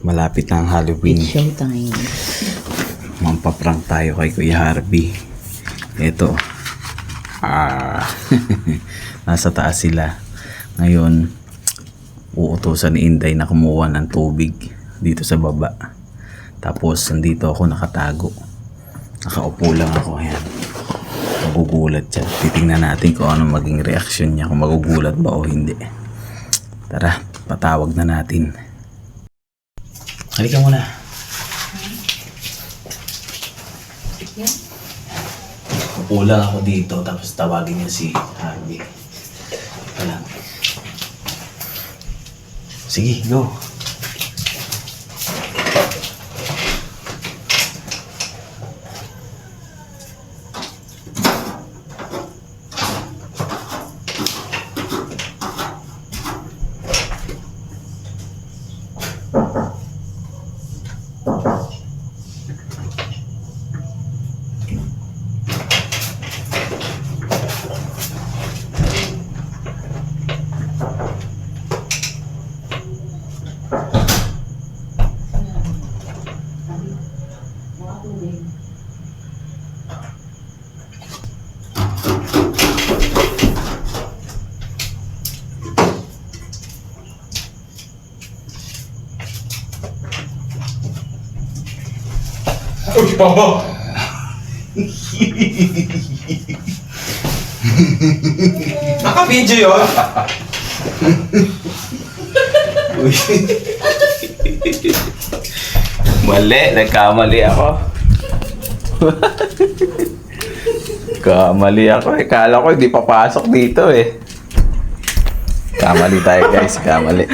Malapit na ang Halloween. It's showtime. Mampaprank tayo kay Kuya Harvey. Ito. Nasa taas sila. Ngayon, uutusan ni Inday na kumuha ng tubig dito sa baba. Tapos, nandito ako nakatago. Nakaupo lang ako. Ayan. Magugulat siya. Titingnan natin kung ano maging reaksyon niya. Kung magugulat ba o hindi. Tara, patawag na natin. Halika muna. Upo lang ako dito, tapos tawagin niya si Harvey. Wala. Sige, go. Uy, Papa! Naka-video yun? Mali, nagkamali ako. Kamali ako eh. Kala ko hindi papasok dito eh. Kamali tayo guys, kamali.